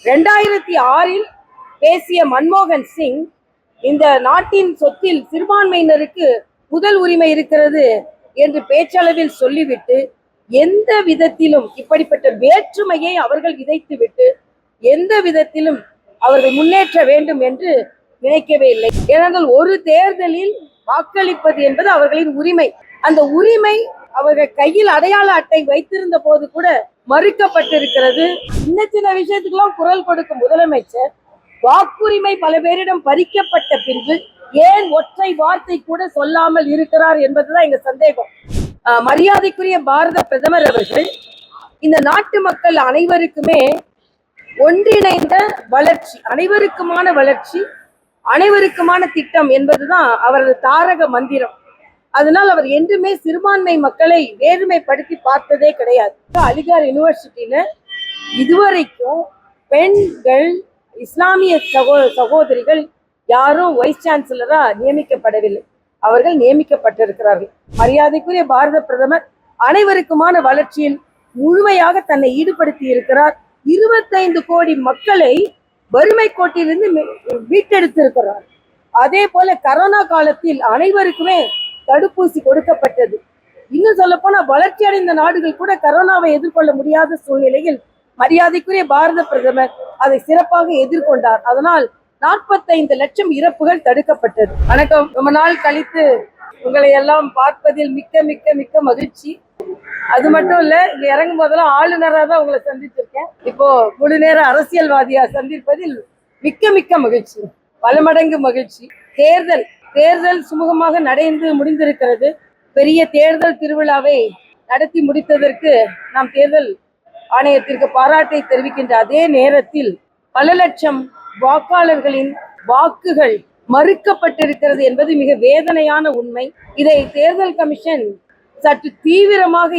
2006 பேசிய மன்மோகன் சிங் இந்த நாட்டின் சொத்தில் சிறுபான்மையினருக்கு முதல் உரிமை இருக்கிறது என்று பேச்சளவில் சொல்லிவிட்டு எந்த விதத்திலும் இப்படிப்பட்ட வேற்றுமையை அவர்கள் விதைத்துவிட்டு எந்த விதத்திலும் அவர்கள் முன்னேற்ற வேண்டும் என்று நினைக்கவே இல்லை. ஏனென்றால் ஒரு தேர்தலில் வாக்களிப்பது என்பது அவர்களின் உரிமை. அந்த உரிமை அவர்கள் கையில் அடையாள அட்டை வைத்திருந்த போது கூட மறுக்கப்பட்டிருக்கிறது. சின்ன சின்ன விஷயத்துக்கெல்லாம் குரல் கொடுக்கும் முதலமைச்சர் வாக்குரிமை பல பேரிடம் பறிக்கப்பட்ட பின்பு ஏன் ஒற்றை வார்த்தை கூட சொல்லாமல் இருக்கிறார் என்பதுதான் எங்க சந்தேகம். மரியாதைக்குரிய பாரத பிரதமர் அவர்கள் இந்த நாட்டு மக்கள் அனைவருக்குமே ஒன்றிணைந்த வளர்ச்சி, அனைவருக்குமான வளர்ச்சி, அனைவருக்குமான திட்டம் என்பதுதான் அவரது தாரக மந்திரம். அதனால் அவர் என்றுமே சிறுபான்மை மக்களை வேறுமைப்படுத்தி பார்த்ததே கிடையாது. அலிகார் யூனிவர்சிட்டியில இதுவரைக்கும் பெண்கள், இஸ்லாமிய சகோதரிகள் யாரும் வைஸ் சான்சலரா நியமிக்கப்படவில்லை. அவர்கள் நியமிக்கப்பட்டிருக்கிறார்கள். மரியாதைக்குரிய பாரத பிரதமர் அனைவருக்குமான வளர்ச்சியில் முழுமையாக தன்னை ஈடுபடுத்தி இருக்கிறார். 25 கோடி மக்களை வறுமை கோட்டிலிருந்து மீட்டெடுத்திருக்கிறார். அதே போல கரோனா காலத்தில் அனைவருக்குமே தடுப்பூசி கொடுக்கப்பட்டது. இன்னும் சொல்ல போனா வளர்ச்சி அடைந்த நாடுகள் கூட கரோனாவை எதிர்கொள்ள முடியாத சூழ்நிலையில் மரியாதைக்குரிய பாரத பிரதமர் அதை சிறப்பாக எதிர்கொண்டார். அதனால் 45 லட்சம் இறப்புகள் தடுக்கப்பட்டது. வணக்கம். ரொம்ப நாள் கழித்து உங்களை எல்லாம் பார்ப்பதில் மிக்க மிக்க மிக்க மகிழ்ச்சி. அது மட்டும் இல்ல, இங்க இறங்கும் போதெல்லாம் ஆளுநராக தான் உங்களை சந்திச்சிருக்கேன். இப்போ முழு நேர அரசியல்வாதியா சந்திப்பதில் மிக்க மிக்க மகிழ்ச்சி, பல மடங்கு மகிழ்ச்சி. தேர்தல் சுமூகமாக நடந்து முடிந்திருக்கிறது. பெரிய தேர்தல் திருவிழாவை நடத்தி முடித்ததற்கு நாம் தேர்தல் ஆணையத்திற்கு பாராட்டை தெரிவிக்கின்ற அதே நேரத்தில் பல லட்சம் வாக்காளர்களின் வாக்குகள் மறுக்கப்பட்டிருக்கிறது என்பது மிக வேதனையான உண்மை. இதை தேர்தல் கமிஷன் சற்று தீவிரமாக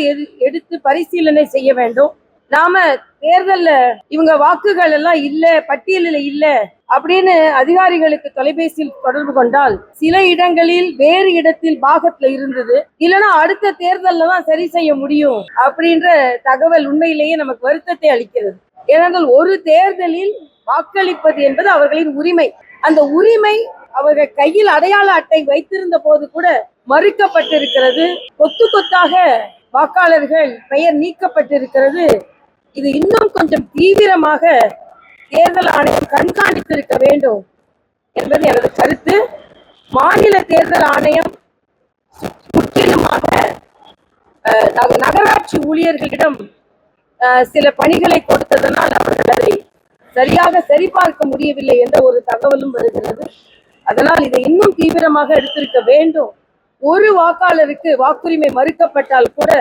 எடுத்து பரிசீலனை செய்ய வேண்டும். நாம தேர்தல்ல இவங்க வாக்குகள் எல்லாம் இல்ல, பட்டியலில் இல்ல அப்படின்னு அதிகாரிகளுக்கு தொலைபேசியில் தொடர்பு கொண்டால் சில இடங்களில் வேறு இடத்தில் பாகத்துல இருந்தது, இல்லைன்னா அடுத்த தேர்தல்ல தான் சரி செய்ய முடியும் அப்படின்ற தகவல் உண்மையிலேயே நமக்கு வருத்தத்தை அளிக்கிறது. ஏனென்றால் ஒரு தேர்தலில் வாக்களிப்பது என்பது அவர்களின் உரிமை. அந்த உரிமை அவர்கள் கையில் அடையாள அட்டை வைத்திருந்த போது கூட மறுக்கப்பட்டிருக்கிறது. கொத்து கொத்தாக வாக்காளர்கள் பெயர் நீக்கப்பட்டிருக்கிறது. இது இன்னும் கொஞ்சம் தீவிரமாக தேர்தல் ஆணையம் கண்காணித்திருக்க வேண்டும் என்பது எனது கருத்து. மாநில தேர்தல் ஆணையம் முற்றிலுமாக நகராட்சி ஊழியர்களிடம் சில பணிகளை கொடுத்ததனால் அவர்கள் அதை சரியாக சரிபார்க்க முடியவில்லை என்ற ஒரு தகவலும் வருகிறது. அதனால் இதை இன்னும் தீவிரமாக எடுத்திருக்க வேண்டும். ஒரு வாக்காளருக்கு வாக்குரிமை மறுக்கப்பட்டால் கூட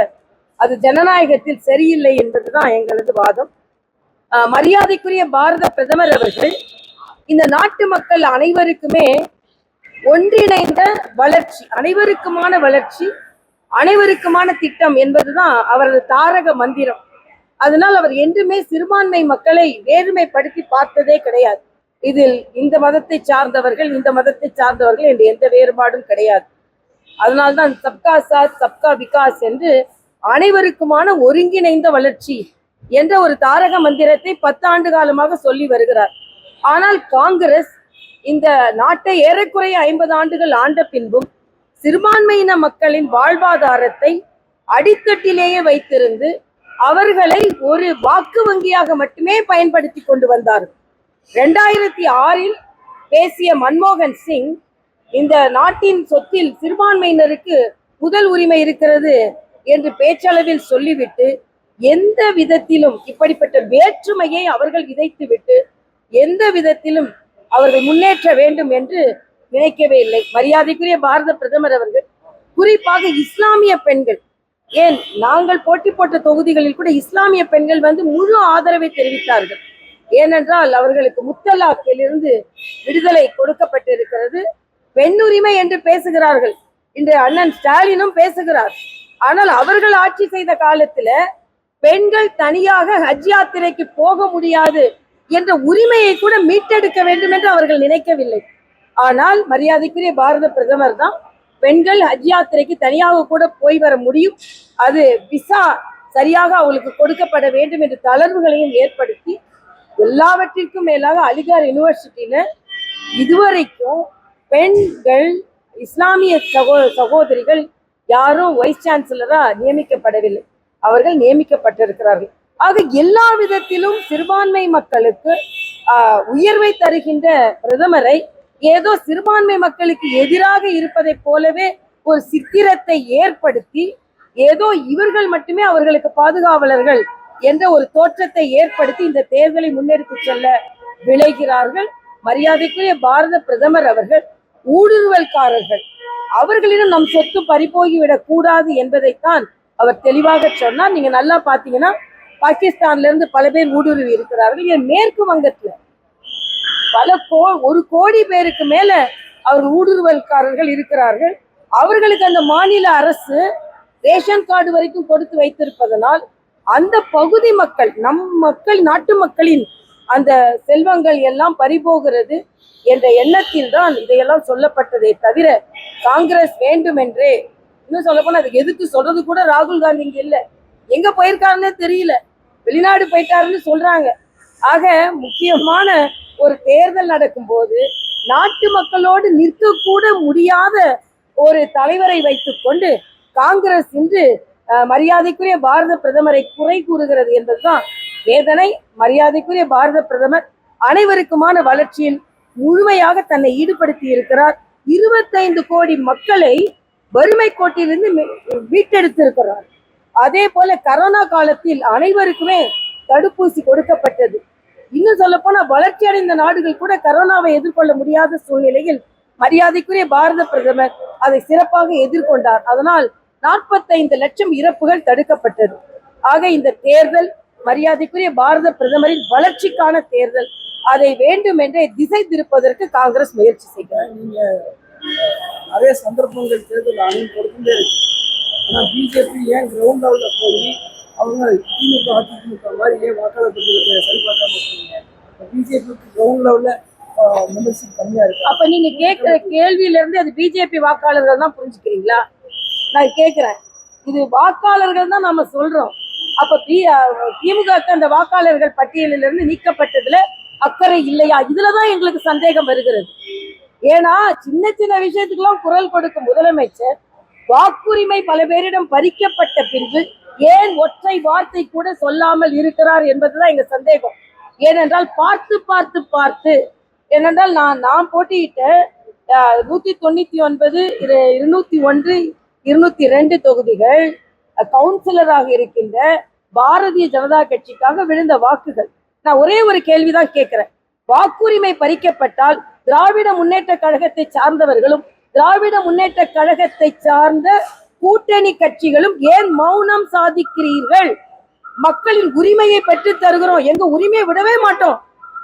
அது ஜனநாயகத்தில் சரியில்லை என்பதுதான் எங்களது வாதம். மரியாதைக்குரிய பாரத பிரதமர் அவர்கள் இந்த நாட்டு மக்கள் அனைவருக்குமே ஒன்றிணைந்த வளர்ச்சி, அனைவருக்குமான வளர்ச்சி, அனைவருக்குமான திட்டம் என்பதுதான் அவரது தாரக மந்திரம். அதனால் அவர் என்றுமே சிறுபான்மை மக்களை வேறுமைப்படுத்தி பார்த்ததே கிடையாது. இதில் இந்த மதத்தை சார்ந்தவர்கள், இந்த மதத்தை சார்ந்தவர்கள் என்று எந்த வேறுபாடும் கிடையாது. அதனால்தான் சப்கா சாத் சப்கா விகாஸ் என்று அனைவருக்குமான ஒருங்கிணைந்த வளர்ச்சி என்ற ஒரு தாரக மந்திரத்தை 10 ஆண்டு காலமாக சொல்லி வருகிறார். ஆனால் காங்கிரஸ் இந்த நாட்டை ஏறக்குறைய 50 ஆண்டுகள் ஆண்ட பின்பும் சிறுபான்மையின மக்களின் வாழ்வாதாரத்தை அடித்தட்டிலேயே வைத்திருந்து அவர்களை ஒரு வாக்கு வங்கியாக மட்டுமே பயன்படுத்தி கொண்டு வந்தார்கள். 2006 பேசிய மன்மோகன் சிங் இந்த நாட்டின் சொத்தில் சிறுபான்மையினருக்கு முதல் உரிமை இருக்கிறது என்று பேச்சளவில் சொல்லிவிட்டு எந்த விதத்திலும் இப்படிப்பட்ட வேற்றுமையை அவர்கள் விதைத்துவிட்டு எந்த விதத்திலும் அவர்கள் முன்னேற்ற வேண்டும் என்று நினைக்கவே இல்லை. மரியாதைக்குரிய பாரத பிரதமர் அவர்கள் குறிப்பாக இஸ்லாமிய பெண்கள், ஏன் நாங்கள் போட்டி போட்ட தொகுதிகளில் கூட இஸ்லாமிய பெண்கள் முழு ஆதரவை தெரிவித்தார்கள். ஏனென்றால் அவர்களுக்கு முத்தலாக்கில் இருந்து விடுதலை கொடுக்கப்பட்டிருக்கிறது. பெண் உரிமை என்று பேசுகிறார்கள், இன்று அண்ணன் ஸ்டாலினும் பேசுகிறார். ஆனால் அவர்கள் ஆட்சி செய்த காலத்துல பெண்கள் தனியாக ஹஜ் யாத்திரைக்கு போக முடியாது என்ற உரிமையை கூட மீட்டெடுக்க வேண்டும் என்று அவர்கள் நினைக்கவில்லை. ஆனால் மரியாதைக்குரிய பாரத பிரதமர் தான் பெண்கள் ஹஜ் யாத்திரைக்கு தனியாக கூட போய் வர முடியும், அது விசா சரியாக அவங்களுக்கு கொடுக்கப்பட வேண்டும் என்ற தளர்வுகளையும் ஏற்படுத்தி எல்லாவற்றிற்கும் மேலாக அலிகார் யூனிவர்சிட்டியில இதுவரைக்கும் பெண்கள் இஸ்லாமிய சகோதரிகள் யாரும் வைஸ் சான்சலரா நியமிக்கப்படவில்லை. அவர்கள் நியமிக்கப்பட்டிருக்கிறார்கள். ஆக எல்லா விதத்திலும் சிறுபான்மை மக்களுக்கு உயர்வை தருகின்ற பிரதமரை ஏதோ சிறுபான்மை மக்களுக்கு எதிராக இருப்பதை போலவே ஒரு சித்திரத்தை ஏற்படுத்தி ஏதோ இவர்கள் மட்டுமே அவர்களுக்கு பாதுகாவலர்கள் என்ற ஒரு தோற்றத்தை ஏற்படுத்தி இந்த தேர்தலை முன்னெடுத்து செல்ல விளைகிறார்கள். மரியாதைக்குரிய பாரத பிரதமர் அவர்கள் ஊடுருவல்காரர்கள், அவர்களிடம் நம் சொத்து பறிபோகிவிடக் கூடாது என்பதைத்தான் அவர் தெளிவாக சொன்னார். நீங்க நல்லா பாத்தீங்கன்னா பாகிஸ்தான்ல இருந்து பல பேர் ஊடுருவி இருக்கிறார்கள். என் மேற்கு வங்கத்துல ஒரு கோடி பேருக்கு மேல அவர்கள் ஊடுருவல்காரர்கள் இருக்கிறார்கள். அவர்களுக்கு அந்த மாநில அரசு ரேஷன் கார்டு வரைக்கும் கொடுத்து வைத்திருப்பதனால் அந்த பகுதி மக்கள், நம் மக்கள், நாட்டு மக்களின் அந்த செல்வங்கள் எல்லாம் பறிபோகிறது என்ற எண்ணத்தில் தான் இதையெல்லாம் சொல்லப்பட்டதே தவிர காங்கிரஸ் வேண்டும் என்றே, இன்னும் சொல்ல போனா அதுக்கு எதிர்த்து சொல்றது கூட ராகுல் காந்தி இங்க இல்ல, எங்க போயிருக்காருன்னே தெரியல, வெளிநாடு போயிட்டாருன்னு சொல்றாங்க. ஆக முக்கியமான ஒரு தேர்தல் நடக்கும் போது நாட்டு மக்களோடு நிற்கக்கூட முடியாத ஒரு தலைவரை வைத்துக் கொண்டு காங்கிரஸ் இன்று மரியாதைக்குரிய பாரத பிரதமரை குறை கூறுகிறது என்பதுதான் வேதனை. மரியாதைக்குரிய பாரத பிரதமர் அனைவருக்குமான வளர்ச்சியில் முழுமையாக தன்னை ஈடுபடுத்தி இருக்கிறார். 25 கோடி மக்களை வறுமை கோட்டிலிருந்து மீட்டெடுத்திருக்கிறார். அதே போல கரோனா காலத்தில் அனைவருக்குமே தடுப்பூசி கொடுக்கப்பட்டது. இன்னும் சொல்ல போனா வளர்ச்சி அடைந்த நாடுகள் கூட கரோனாவை எதிர்கொள்ள முடியாத சூழ்நிலையில் மரியாதைக்குரிய பாரத பிரதமர் அதை சிறப்பாக எதிர்கொண்டார். அதனால் 45 லட்சம் இறப்புகள் தடுக்கப்பட்டது. ஆக இந்த தேர்தல் மரியாதைக்குரிய பாரத பிரதமரின் வளர்ச்சிக்கான தேர்தல். அதை வேண்டும் என்றே திசை திருப்பதற்கு காங்கிரஸ் முயற்சி செய்கிறார். நீங்க நிறைய சந்தர்ப்பங்கள் தேர்தல் ஆணையம் கொடுத்துட்டே இருக்கு. ஆனா பிஜேபி ஏன் கிரவுண்ட் லெவல்ல போய் அவங்க திமுக அதிமுக மாதிரி ஏன் வாக்காளர் பட்டியலை சரிபார்க்காம இருக்கீங்க? பிஜேபிக்கு கிரவுண்ட் லெவல்ல மெம்பர்ஷிப் கம்மியா இருக்கு. அப்ப நீங்க கேட்கிற கேள்வியில இருந்து அது பிஜேபி வாக்காளர்கள் தான் புரிஞ்சுக்கிறீங்களா? நான் கேட்கிறேன், இது வாக்காளர்கள் தான் நாம சொல்றோம். அப்ப திமுக அந்த வாக்காளர்கள் பட்டியலில் இருந்து நீக்கப்பட்டதுல அக்கறை இல்லையா? இதுலதான் எங்களுக்கு சந்தேகம் வருகிறது. ஏன்னா சின்ன சின்ன விஷயத்துக்கெல்லாம் குரல் கொடுக்கும் முதலமைச்சர் வாக்குரிமை பல பேரிடம் பறிக்கப்பட்ட பின்பு ஏன் ஒற்றை வார்த்தை கூட சொல்லாமல் இருக்கிறார் என்பதுதான் எங்க சந்தேகம். ஏனென்றால் பார்த்து பார்த்து பார்த்து, ஏனென்றால் நான் போட்டியிட்ட 199, 201, 202 தொகுதிகள் கவுன்சிலராக இருக்கின்ற பாரதிய ஜனதா கட்சிக்காக விழுந்த வாக்குகள். நான் ஒரே ஒரு கேள்விதான் கேட்கிறேன். வாக்குரிமை பறிக்கப்பட்டால் திராவிட முன்னேற்ற கழகத்தை சார்ந்தவர்களும் திராவிட முன்னேற்ற கழகத்தை சார்ந்த கூட்டணி கட்சிகளும் ஏன் மௌனம் சாதிக்கிறீர்கள்? மக்களின் உரிமையை பெற்று தருகிறோம், எங்க உரிமையை விடவே மாட்டோம்,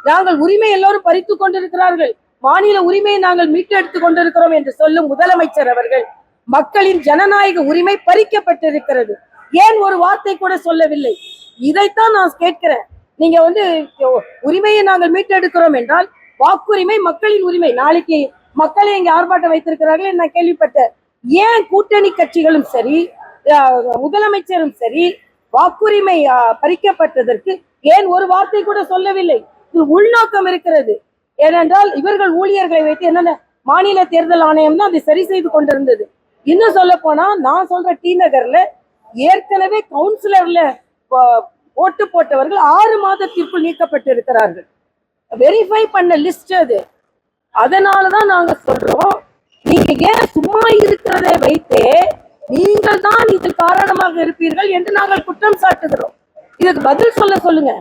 நாங்கள் உரிமை எல்லோரும் பறித்து கொண்டிருக்கிறார்கள், மாநில உரிமையை நாங்கள் மீட்டெடுத்துக் கொண்டிருக்கிறோம் என்று சொல்லும் முதலமைச்சர் அவர்கள் மக்களின் ஜனநாயக உரிமை பறிக்கப்பட்டிருக்கிறது, ஏன் ஒரு வார்த்தை கூட சொல்லவில்லை? இதைத்தான் நான் கேட்கிறேன். நீங்க உரிமையை நாங்கள் மீட்டெடுக்கிறோம் என்றால் வாக்குரிமை மக்களின் உரிமை. நாளைக்கு மக்களை இங்க ஆர்ப்பாட்டம் வைத்திருக்கிறார்கள் நான் கேள்விப்பட்டேன். ஏன் கூட்டணி கட்சிகளும் சரி முதலமைச்சரும் சரி வாக்குரிமை பறிக்கப்பட்டதற்கு ஏன் ஒரு வார்த்தை கூட சொல்லவில்லை? இது உள்நோக்கம் இருக்கிறது. ஏனென்றால் இவர்கள் ஊழியர்களை வைத்து என்னென்ன மாநில தேர்தல் ஆணையம் தான் அதை சரி செய்து கொண்டிருந்தது. இன்னும் சொல்ல போனா நான் சொல்ற டி நகர்ல ஏற்கனவே கவுன்சிலர்ல ஓட்டு போட்டவர்கள் 6 மாதத்திற்குள் நீக்கப்பட்டு இருக்கிறார்கள். வெரிஃபை பண்ண லிஸ்ட் அது. அதனாலதான் நாங்க சொல்றோம், நீங்க ஏன் சும்மா இருக்கிறதை வைத்தே நீங்கள் தான் இது காரணமாக இருப்பீர்கள் என்று நாங்கள் குற்றம் சாட்டுகிறோம். இதுக்கு பதில் சொல்லுங்க.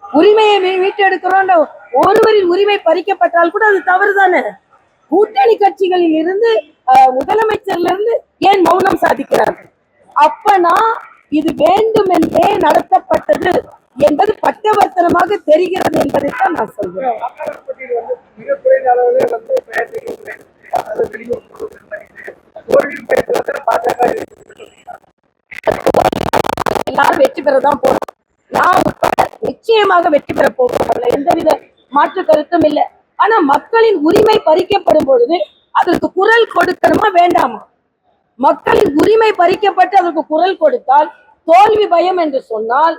உரிமையை மீட்டெடுக்கிறோம், ஒருவரின் உரிமை பறிக்கப்பட்டால் கூட அது தவறுதானே? கூட்டணி கட்சிகளில் இருந்து முதலமைச்சர்ல இருந்து ஏன் மௌனம் சாதிக்கிறார்கள்? அப்பனா இது வேண்டுமென்றே நடத்தப்பட்டது என்பது பட்டவர்த்தனமாக தெரிகிறது என்பதைத்தான் நான் சொல்கிறேன். எல்லாரும் வெற்றி பெறதான் போறோம். நான் நிச்சயமாக வெற்றி பெற போகிறோம், எந்தவித மாற்று கருத்தும் இல்லை. ஆனா மக்களின் உரிமை பறிக்கப்படும் பொழுது அதற்கு குரல் கொடுக்கணுமா வேண்டாமா? மக்களின் உரிமை பறிக்கப்பட்டு அதற்கு குரல் கொடுத்தால் தோல்வி பயம் என்று சொன்னால்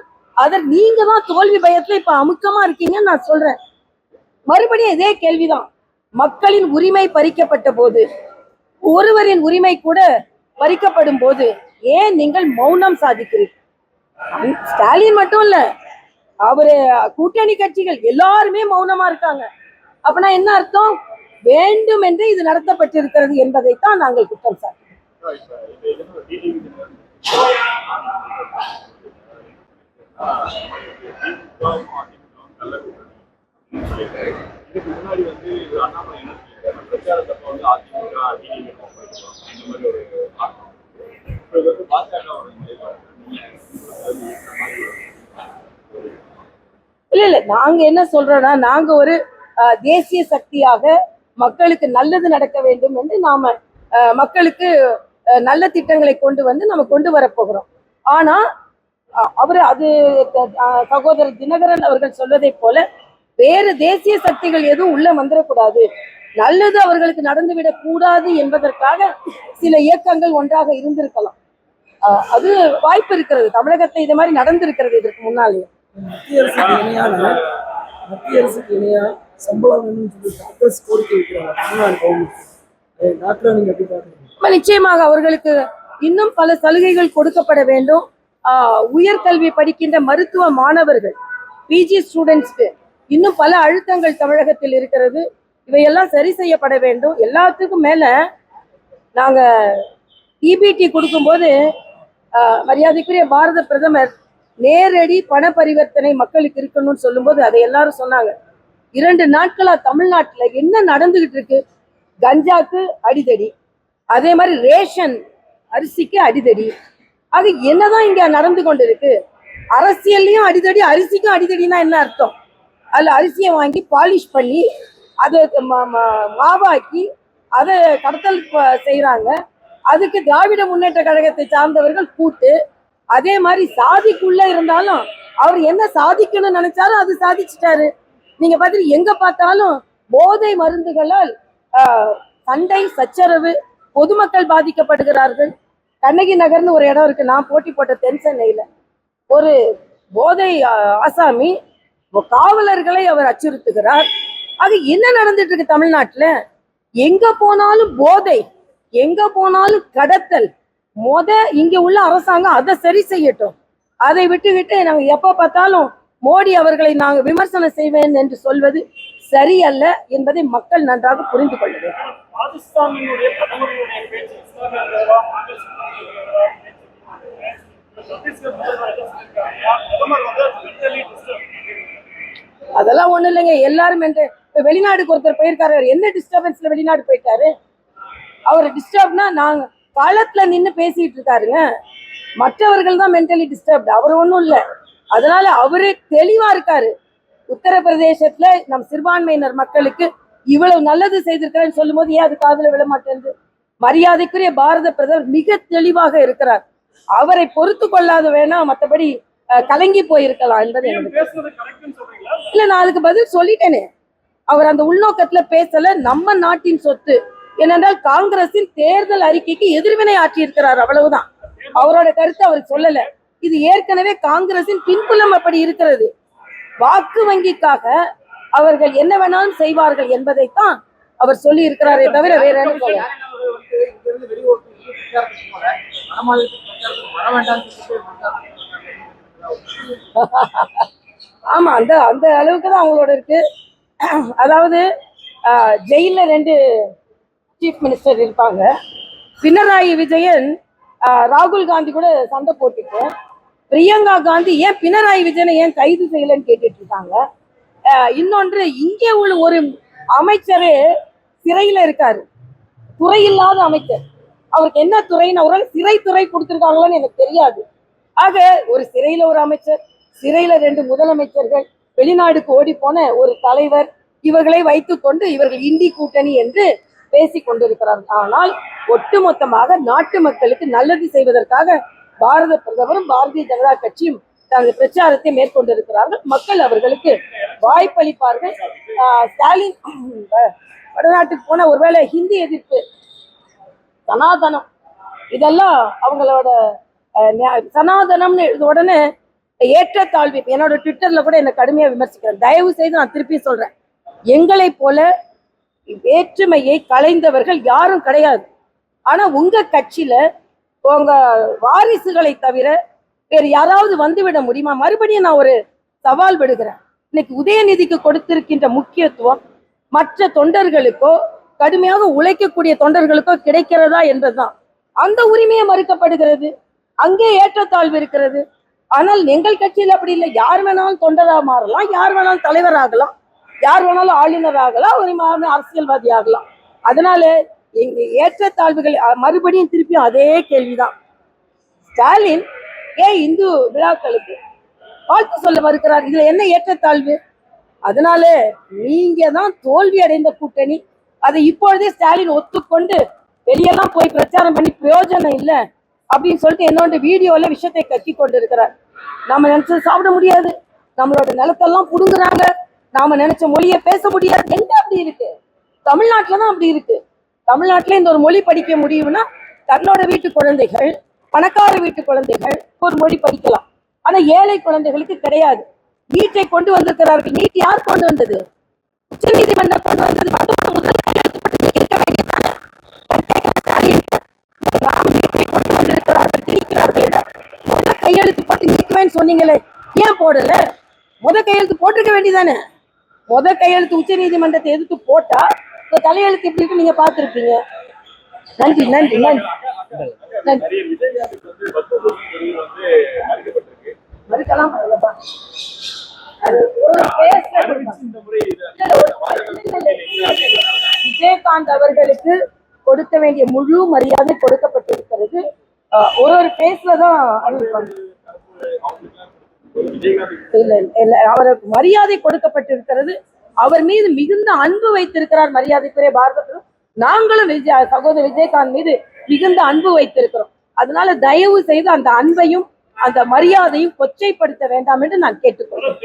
நீங்க தான் தோல்வி பயத்துல இப்ப அமுக்கமா இருக்கீங்கன்னு நான் சொல்றேன். மறுபடியும் இதே கேள்விதான். மக்களின் உரிமை பறிக்கப்பட்ட போது, ஒருவரின் உரிமை கூட பறிக்கப்படும் போது ஏன் நீங்கள் மௌனம் சாதிக்கிறீர்கள்? ஸ்டாலின் மட்டும் இல்ல, அவரு கூட்டணி கட்சிகள் எல்லாருமே மௌனமா இருக்காங்க. அப்பனா என்ன அர்த்தம்? வேண்டும் என்று இது நடத்தப்பட்டிருக்கிறது என்பதைத்தான் நாங்கள் குற்றம் சாட்டுகிறோம். இதுக்கு முன்னாடி வந்து அண்ணாமலை என்ன சொல்லியிருக்காரு, பிரச்சாரத்தப்ப வந்து அதிமுக டிடிவி இந்த மாதிரி ஒரு ஆட்டம் இப்போ வந்து பாஜக இல்ல நாங்க என்ன சொல்றோம்னா, நாங்க ஒரு தேசிய சக்தியாக மக்களுக்கு நல்லது நடக்க வேண்டும் என்று நாம மக்களுக்கு நல்ல திட்டங்களை கொண்டு வந்து நம்ம கொண்டு வரப்போகிறோம். ஆனா அவரு அது சகோதரர் தினகரன் அவர்கள் சொல்வதை போல வேறு தேசிய சக்திகள் எதுவும் உள்ள வந்துடக்கூடாது, நல்லது அவர்களுக்கு நடந்துவிடக் கூடாது என்பதற்காக சில இயக்கங்கள் ஒன்றாக இருந்திருக்கலாம். அது வாய்ப்பு இருக்கிறது. தமிழகத்தில் இது மாதிரி நடந்திருக்கிறது இதற்கு முன்னாலே. மத்திய அரசுக்கு இணையா சம்பளம் வேணும்னு சொல்லி டாக்டர்ஸ் கோரிக்கை வைக்கிறாங்க தமிழ்நாடு கவர்மெண்ட். டாக்டர் நீங்க எப்படி பாக்குறீங்க? நிச்சயமாக அவர்களுக்கு இன்னும் பல சலுகைகள் கொடுக்கப்பட வேண்டும். உயர்கல்வி படிக்கின்ற மருத்துவ மாணவர்கள், பிஜி ஸ்டூடெண்ட்ஸ்க்கு இன்னும் பல அழுத்தங்கள் தமிழகத்தில் இருக்கிறது. இவையெல்லாம் சரி செய்யப்பட வேண்டும். எல்லாத்துக்கும் மேல நாங்க இபிடி கொடுக்கும்போது மரியாதைக்குரிய பாரத பிரதமர் நேரடி பண பரிவர்த்தனை மக்களுக்கு இருக்கணும்னு சொல்லும்போது அதை எல்லாரும் சொன்னாங்க. 2 நாட்களா தமிழ்நாட்டுல என்ன நடந்துகிட்டு இருக்கு? கஞ்சாக்கு அடிதடி, அதே மாதிரி ரேஷன் அரிசிக்கு அடிதடி. அது என்னதான் இங்க நடந்து கொண்டு இருக்கு? அரசியல்லையும் அடிதடி, அரிசிக்கும் அடிதடினா என்ன அர்த்தம்? அதுல அரிசியை வாங்கி பாலிஷ் பண்ணி அதை மாவாக்கி அதை கடத்தல் செய்யறாங்க. அதுக்கு திராவிட முன்னேற்ற கழகத்தை சார்ந்தவர்கள் கூட்டு. அதே மாதிரி சாதிக்குள்ள இருந்தாலும் அவர் என்ன சாதிக்கணும்னு நினைச்சாலும் அது சாதிச்சிட்டாரு. நீங்க பாத்தீங்கன்னா எங்க பார்த்தாலும் போதை மருந்துகளால் சண்டை சச்சரவு, பொதுமக்கள் பாதிக்கப்படுகிறார்கள். கண்ணகி நகர்னு ஒரு இடம் இருக்கு, நான் போட்டி போட்ட தென் சென்னையில. ஒரு போதை ஆசாமி காவலர்களை அவர் அச்சுறுத்துகிறார். ஆக என்ன நடந்துட்டு இருக்கு தமிழ்நாட்டுல? எங்க போனாலும் போதை, எங்க போனாலும் கடத்தல். இங்க உள்ள அரசாங்கம் அதை சரி செய்யட்டும். அதை விட்டு நாங்க எப்ப பார்த்தாலும் மோடி அவர்களை நாங்க விமர்சனம் செய்வேன் என்று சொல்வது சரியல்ல என்பதை மக்கள் நன்றாக புரிந்து கொள்ள வேண்டும். அதெல்லாம் ஒண்ணு இல்லைங்க. எல்லாரும் வெளிநாடுக்கு ஒருத்தர் போயிருக்காரு, என்ன டிஸ்டர்பன்ஸ்ல வெளிநாடு போயிட்டாரு? அவர் டிஸ்டர்ப்னா நாங்க காலத்துல நின்று பேசிட்டு இருக்காருங்க. மற்றவர்கள் தான் மென்டலி டிஸ்டர்ப்ட், அவர் ஒன்றும் இல்லை. அதனால அவரு தெளிவா இருக்காரு. உத்தரப்பிரதேசத்துல நம் சிறுபான்மையினர் மக்களுக்கு இவ்வளவு நல்லது செய்திருக்காருன்னு சொல்லும் போது ஏன் அது காதுல விழ மாட்டேங்குது? மரியாதைக்குரிய பாரத பிரதமர் மிக தெளிவாக இருக்கிறார். அவரை பொறுத்து கொள்ளாத வேணா மற்றபடி கலங்கி போயிருக்கலாம் என்பது இல்ல. நான் அதுக்கு பதில் சொல்லிட்டேனே. அவர் அந்த உள்நோக்கத்துல பேசல. நம்ம நாட்டின் சொத்து ஏனென்றால் காங்கிரசின் தேர்தல் அறிக்கைக்கு எதிர்வினை ஆற்றியிருக்கிறார், அவ்வளவுதான். அவரோட கருத்தை அவர் சொல்லல. இது ஏற்கனவே காங்கிரசின் பின்புலம் அப்படி இருக்கிறது. வாக்கு வங்கிக்காக அவர்கள் என்ன வேணாலும் செய்வார்கள் என்பதைத்தான் அவர் சொல்லி இருக்கிறாரே தவிர வேற என்ன சொல்ல. ஆமா, அந்த அந்த அளவுக்கு தான் அவங்களோட இருக்கு. அதாவது ஜெயில 2 சீஃப் மினிஸ்டர் இருப்பாங்க. பினராயி விஜயன் ராகுல் காந்தி கூட சண்டை போட்டுட்டு பிரியங்கா காந்தி ஏன் பினராயி விஜயனை ஏன் கைது செய்யலன்னு கேட்டுட்டு இருக்காங்க. இன்னொன்று, இங்கே உள்ள ஒரு அமைச்சரே சிறையில இருக்காரு, துறையில்லாத அமைச்சர். அவருக்கு என்ன துறைன்னு அவரால் சிறைத்துறை கொடுத்துருக்காங்களான்னு எனக்கு தெரியாது. ஆக ஒரு சிறையில ஒரு அமைச்சர், சிறையில 2 முதலமைச்சர்கள், வெளிநாடுக்கு ஓடி போன ஒரு தலைவர், இவர்களை வைத்துக்கொண்டு இவர்கள் இந்தி கூட்டணி என்று பேசிக் கொண்டிருக்கிறார்கள். ஆனால் ஒட்டுமொத்தமாக நாட்டு மக்களுக்கு நல்லது செய்வதற்காக பாரத பிரதமரும் பாரதிய ஜனதா கட்சியும் தனது பிரச்சாரத்தை மேற்கொண்டிருக்கிறார்கள். மக்கள் அவர்களுக்கு வாய்ப்பளிப்பார்கள். ஸ்டாலின் வடநாட்டுக்கு போன ஒருவேளை ஹிந்தி எதிர்ப்பு, சனாதனம், இதெல்லாம் அவங்களோட சனாதனம்னு உடனே ஏற்றத்தாழ்வு என்னோட ட்விட்டர்ல கூட என்ன கடுமையா விமர்சிக்கிறேன். தயவு செய்து நான் திருப்பி சொல்றேன், எங்களை போல வேற்றுமையை களைந்தவர்கள் யாரும் கிடையாது. ஆனா உங்க கட்சியில உங்க வாரிசுகளை தவிர வேறு யாராவது வந்துவிட முடியுமா? மறுபடியும் நான் ஒரு சவால் விடுகிறேன். இன்னைக்கு உதயநிதிக்கு கொடுத்திருக்கின்ற முக்கியத்துவம் மற்ற தொண்டர்களுக்கோ கடுமையாக உழைக்கக்கூடிய தொண்டர்களுக்கோ கிடைக்கிறதா என்பதுதான். அந்த உரிமையை மறுக்கப்படுகிறது, அங்கே ஏற்றத்தாழ்வு இருக்கிறது. ஆனால் எங்கள் கட்சியில் அப்படி இல்லை. யார் வேணாலும் தொண்டராக மாறலாம், யார் வேணாலும் தலைவராகலாம், யார் வேணாலும் ஆளுநர் ஆகலாம், ஒரு அரசியல்வாதி ஆகலாம். அதனால எங்க ஏற்றத்தாழ்வுகள் மறுபடியும் திருப்பியும் அதே கேள்விதான். ஸ்டாலின் ஏன் இந்து விழாக்களுக்கு வாழ்த்து சொல்ல மறுக்கிறார்? இதுல என்ன ஏற்றத்தாழ்வு? அதனால நீங்க தான் தோல்வி அடைந்த கூட்டணி. அதை இப்பொழுதே ஸ்டாலின் ஒத்துக்கொண்டு வெளியெல்லாம் போய் பிரச்சாரம் பண்ணி பிரயோஜனம் இல்லை அப்படின்னு சொல்லிட்டு என்னோட வீடியோல விஷயத்தை கக்கி கொண்டு இருக்கிறார். நாம நினைச்சது சாப்பிட முடியாது, நம்மளோட நிலத்தெல்லாம் புடுங்குறாங்க, நாம நினைச்ச மொழியை பேச முடியாது. எங்க அப்படி இருக்கு? தமிழ்நாட்டுலதான் அப்படி இருக்கு. தமிழ்நாட்டுல இந்த ஒரு மொழி படிக்க முடியும்னா தன்னோட வீட்டு குழந்தைகள், பணக்கார வீட்டு குழந்தைகள் ஒரு மொழி படிக்கலாம். ஆனா ஏழை குழந்தைகளுக்கு கிடையாது. நீட்டை கொண்டு வந்திருக்கிறார்கள். நீட் யார் கொண்டு வந்தது? உச்ச நீதிமன்றம் கொண்டு வந்தது. கையெழுத்து போட்டு நீக்குவேன்னு சொன்னீங்களே, ஏன் போடல? கையெழுத்து போட்டிருக்க வேண்டியதானே? கையெழுத்து உச்ச நீதிமன்றத்தை எதிர்த்து போட்டா தலையெழுத்து எப்படி இருக்கு நீங்க பார்த்திருப்பீங்க. நன்றி நன்றி நன்றி. மறுக்கலாம் விஜயகாந்த் அவர்களுக்கு கொடுக்க வேண்டிய முழு மரியாதை கொடுக்கப்பட்டிருக்கிறது. ஒரு பேஸ்ல தான் அவருக்கு மரியாதை கொடுக்கப்பட்டிருக்கிறது. அவர் மீது மிகுந்த அன்பு வைத்திருக்கிறார் மரியாதைக்குரிய பாரத பிரதமர். நாங்களும் சகோதரர் விஜயகாந்த் மீது மிகுந்த அன்பு வைத்திருக்கிறோம். அதனால தயவு செய்து அந்த அன்பையும் அந்த மரியாதையும் கொச்சைப்படுத்த வேண்டாம் என்று நான் கேட்டுக்கொள்கிறேன்.